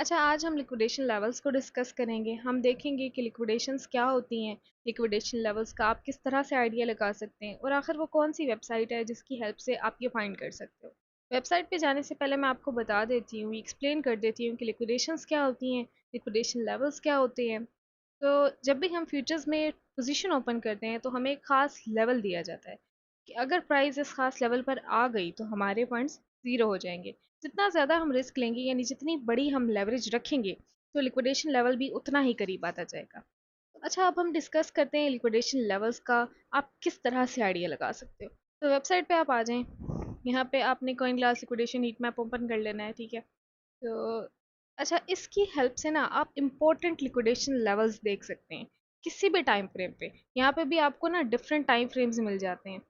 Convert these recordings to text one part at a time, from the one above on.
अच्छा, आज हम लिक्विडेशन लेवल्स को डिस्कस करेंगे। हम देखेंगे कि लिक्विडेशंस क्या होती हैं, लिक्विडेशन लेवल्स का आप किस तरह से आइडिया लगा सकते हैं और आखिर वो कौन सी वेबसाइट है जिसकी हेल्प से आप ये फाइंड कर सकते हो। वेबसाइट पे जाने से पहले मैं आपको बता देती हूँ, एक्सप्लेन कर देती हूँ कि लिक्विडेशंस क्या होती हैं, लिक्विडेशन लेवल्स क्या होते हैं। तो जब भी हम फ्यूचर्स में पोजीशन ओपन करते हैं तो हमें एक ख़ास लेवल दिया जाता है कि अगर प्राइस इस खास लेवल पर आ गई तो हमारे फंड्स ज़ीरो हो जाएंगे। जितना ज़्यादा हम रिस्क लेंगे यानी जितनी बड़ी हम लेवरेज रखेंगे तो लिक्विडेशन लेवल भी उतना ही करीब आता जाएगा। अच्छा, अब हम डिस्कस करते हैं लिक्विडेशन लेवल्स का आप किस तरह से आइडिया लगा सकते हो। तो वेबसाइट पे आप आ जाएं, यहाँ पे आपने coin glass liquidation heat map open कर लेना है, ठीक है। तो अच्छा, इसकी हेल्प से ना आप इम्पोर्टेंट लिक्विडेशन लेवल्स देख सकते हैं किसी भी टाइम फ्रेम पे। यहाँ पे भी आपको ना डिफरेंट टाइम फ्रेम्स मिल जाते हैं।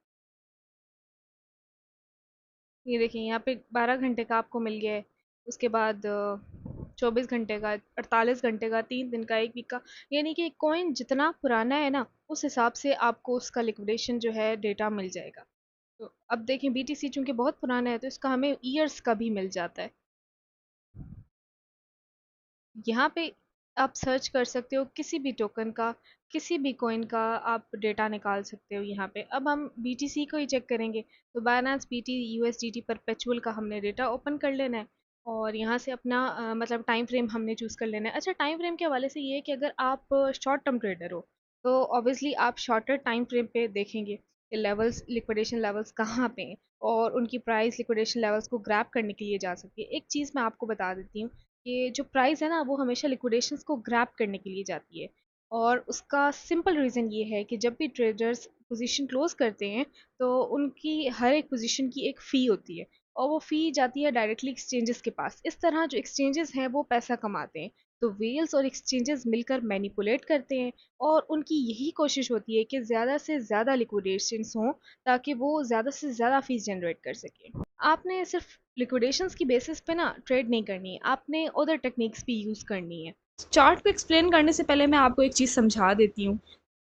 ये देखिए, यहाँ पे 12 घंटे का आपको मिल गया है, उसके बाद 24 घंटे का, 48 घंटे का, 3 दिन का, 1 वीक का। यानी कि कॉइन जितना पुराना है ना उस हिसाब से आपको उसका लिक्विडेशन जो है डेटा मिल जाएगा। तो अब देखें, बीटीसी चूंकि बहुत पुराना है तो इसका हमें ईयर्स का भी मिल जाता है। यहाँ पे आप सर्च कर सकते हो किसी भी टोकन का, किसी भी कॉइन का आप डेटा निकाल सकते हो यहाँ पे। अब हम बीटीसी को ही चेक करेंगे। तो बायनांस बीटी यूएसडीटी परपेचुअल का हमने डेटा ओपन कर लेना है और यहाँ से अपना मतलब टाइम फ्रेम हमने चूज़ कर लेना है। अच्छा, टाइम फ्रेम के हवाले से ये है कि अगर आप शॉर्ट टर्म ट्रेडर हो तो ऑब्वियसली आप शॉर्टर टाइम फ्रेम पे देखेंगे कि लेवल्स, लिक्विडेशन लेवल्स कहाँ पे हैं और उनकी प्राइस लिक्विडेशन लेवल्स को ग्रैब करने के लिए जा सकती है। एक चीज़ मैं आपको बता देती हूँ कि जो प्राइस है ना वो हमेशा लिक्विडेशंस को ग्रैब करने के लिए जाती है। और उसका सिंपल रीज़न ये है कि जब भी ट्रेडर्स पोजीशन क्लोज करते हैं तो उनकी हर एक पोजीशन की एक फ़ी होती है और वो फ़ी जाती है डायरेक्टली एक्सचेंजेस के पास। इस तरह जो एक्सचेंजेस हैं वो पैसा कमाते हैं। तो वेल्स और एक्सचेंजेस मिलकर मैनिपुलेट करते हैं और उनकी यही कोशिश होती है कि ज़्यादा से ज़्यादा लिक्विडेशंस हों ताकि वो ज़्यादा से ज़्यादा फीस जनरेट कर सकें। आपने सिर्फ लिक्विडेशंस की बेसिस पे ना ट्रेड नहीं करनी है, आपने अदर टेक्निक्स भी यूज़ करनी है। चार्ट को एक्सप्लेन करने से पहले मैं आपको एक चीज़ समझा देती हूँ।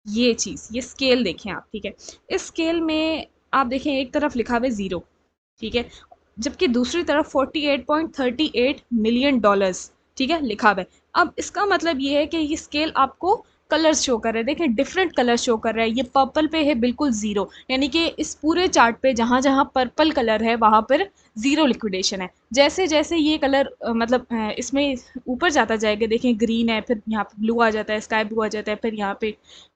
ये चीज़, ये स्केल देखें आप, ठीक है। इस स्केल में आप देखें एक तरफ लिखा हुआ है ज़ीरो, ठीक है, जबकि दूसरी तरफ 48.38 मिलियन डॉलर्स, ठीक है, लिखा हुआ है। अब इसका मतलब ये है कि ये स्केल आपको कलर्स शो कर रहे हैं। देखें डिफरेंट कलर शो कर रहा है। ये पर्पल पे है बिल्कुल ज़ीरो, यानी कि इस पूरे चार्ट पे जहाँ जहाँ पर्पल कलर है वहाँ पर ज़ीरो लिक्विडेशन है। जैसे जैसे ये कलर मतलब इसमें ऊपर जाता जाएगा, देखें ग्रीन है, फिर यहाँ पे ब्लू आ जाता है, स्काई ब्लू आ जाता है, फिर यहाँ पे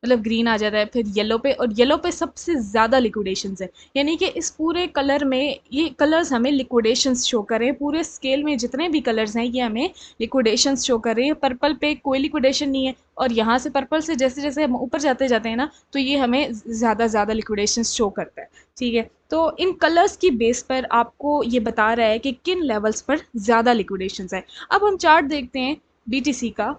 मतलब ग्रीन आ जाता है, फिर येलो पे, और येलो पे सबसे ज़्यादा लिक्विडेशंस है। यानी कि इस पूरे कलर में ये कलर्स हमें लिक्विडेशंस शो कर रहे हैं। पूरे स्केल में जितने भी कलर्स हैं ये हमें लिक्विडेशंस शो कर रहे हैं। पर्पल पे कोई लिक्विडेशन नहीं है और यहाँ से पर्पल से जैसे जैसे हम ऊपर जाते जाते हैं ना तो ये हमें ज़्यादा ज़्यादा लिक्विडेशंस शो करता है, ठीक है। तो इन कलर्स की बेस पर आपको ये बता रहा है कि किन लेवल्स पर ज़्यादा लिक्विडेशंस है। अब हम चार्ट देखते हैं बीटीसी का,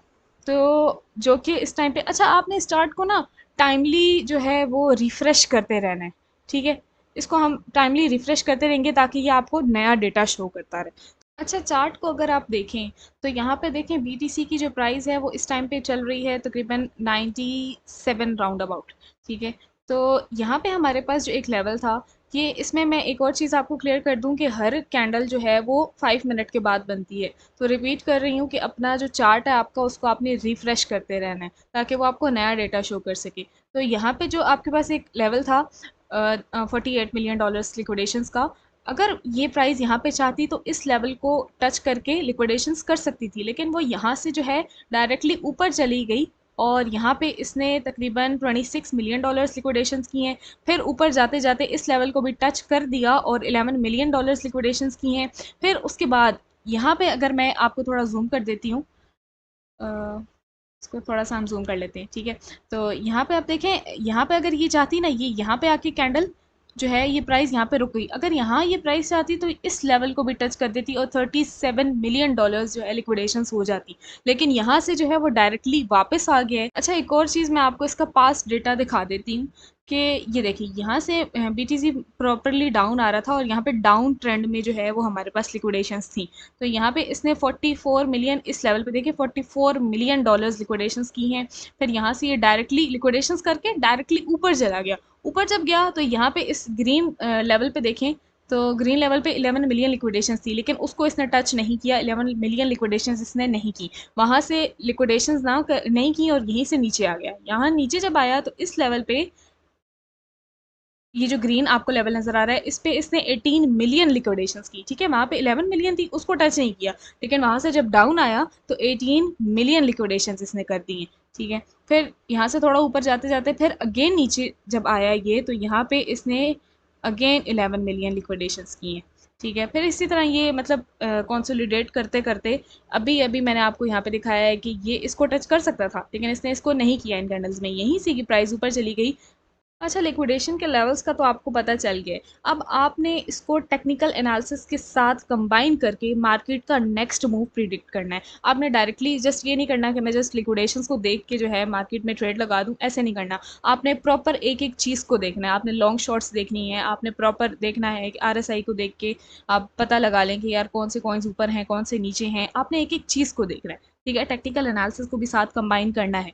तो जो कि इस टाइम पे, अच्छा आपने स्टार्ट को ना टाइमली जो है वो रिफ़्रेश करते रहना है, ठीक है। इसको हम टाइमली रिफ़्रेश करते रहेंगे ताकि ये आपको नया डेटा शो करता रहे। अच्छा, चार्ट को अगर आप देखें तो यहाँ पे देखें बीटीसी की जो प्राइस है वो इस टाइम पे चल रही है तकरीबन 97 राउंड अबाउट, ठीक है। तो यहाँ पे हमारे पास जो एक लेवल था, ये इसमें मैं एक और चीज़ आपको क्लियर कर दूँ कि हर कैंडल जो है वो 5 मिनट के बाद बनती है। तो रिपीट कर रही हूँ कि अपना जो चार्ट है आपका उसको आपने रिफ़्रेश करते रहना है ताकि वो आपको नया डेटा शो कर सके। तो यहाँ पे जो आपके पास एक लेवल था 48 मिलियन डॉलर्स लिक्विडेशंस का, अगर ये प्राइस यहाँ पे चाहती तो इस लेवल को टच करके लिक्विडेशंस कर सकती थी, लेकिन वो यहाँ से जो है डायरेक्टली ऊपर चली गई और यहाँ पे इसने तकरीबन 26 मिलियन डॉलर्स लिक्विडेशंस की हैं। फिर ऊपर जाते जाते इस लेवल को भी टच कर दिया और 11 मिलियन डॉलर्स लिक्विडेशंस की हैं। फिर उसके बाद यहाँ पे अगर मैं आपको थोड़ा जूम कर देती हूँ, इसको थोड़ा सा हम जूम कर लेते हैं, ठीक है। तो यहाँ पे आप देखें, यहाँ पे अगर ये चाहती ना, ये यहाँ पे आके कैंडल जो है ये प्राइस यहाँ पे रुक गई। अगर यहाँ ये प्राइस चाहती तो इस लेवल को भी टच कर देती और 37 मिलियन डॉलर्स जो है लिक्विडेशंस हो जाती, लेकिन यहाँ से जो है वो डायरेक्टली वापस आ गया है। अच्छा, एक और चीज़ मैं आपको इसका पास्ट डेटा दिखा देती हूँ कि ये देखिए यहाँ से बीटीसी प्रॉपरली डाउन आ रहा था और यहाँ पे डाउन ट्रेंड में जो है वो हमारे पास लिक्विडेशंस थी। तो यहाँ पे इसने 44 मिलियन, इस लेवल पे देखिए 44 मिलियन डॉलर्स लिक्विडेशंस की हैं। फिर यहाँ से ये डायरेक्टली लिक्विडेशंस करके डायरेक्टली ऊपर चला गया। ऊपर जब गया तो यहाँ पे इस ग्रीन लेवल पे देखें तो ग्रीन लेवल पे 11 मिलियन लिक्विडेशंस थी, लेकिन उसको इसने टच नहीं किया, 11 मिलियन लिक्विडेशंस इसने नहीं की, वहाँ से लिक्विडेशंस ना नहीं की और यहीं से नीचे आ गया। यहाँ नीचे जब आया तो इस लेवल पे ये जो ग्रीन आपको लेवल नजर आ रहा है, इस पे इसने 18 मिलियन लिक्विडेशंस की, ठीक है, वहाँ पे 11 मिलियन थी, उसको टच नहीं किया, लेकिन वहाँ से जब डाउन आया तो 18 मिलियन लिक्विडेशंस इसने कर दी हैं, ठीक है। फिर यहाँ से थोड़ा ऊपर जाते जाते फिर अगेन नीचे जब आया ये, तो यहाँ पे इसने अगेन 11 मिलियन लिक्विडेशंस की हैं, ठीक है। फिर इसी तरह ये मतलब कंसोलिडेट करते करते अभी अभी मैंने आपको यहाँ पे दिखाया है कि ये इसको टच कर सकता था, लेकिन इसने इसको नहीं किया इन कैंडल्स में, यहीं से कि प्राइस ऊपर चली गई। अच्छा, लिक्विडेशन के लेवल्स का तो आपको पता चल गया। अब आपने इसको टेक्निकल एनालिसिस के साथ कंबाइन करके मार्केट का नेक्स्ट मूव प्रिडिक्ट करना है। आपने डायरेक्टली जस्ट ये नहीं करना कि मैं जस्ट लिक्विडेशंस को देख के जो है मार्केट में ट्रेड लगा दूं, ऐसे नहीं करना। आपने प्रॉपर एक एक चीज़ को देखना है, आपने लॉन्ग शॉर्ट्स देखनी है, आपने प्रॉपर देखना है कि आरएसआई को देख के आप पता लगा लें कि यार कौन से कॉइन्स ऊपर हैं कौन से नीचे हैं, आपने एक एक चीज़ को देखना है, ठीक है। टेक्निकल एनालिसिस को भी साथ कंबाइन करना है।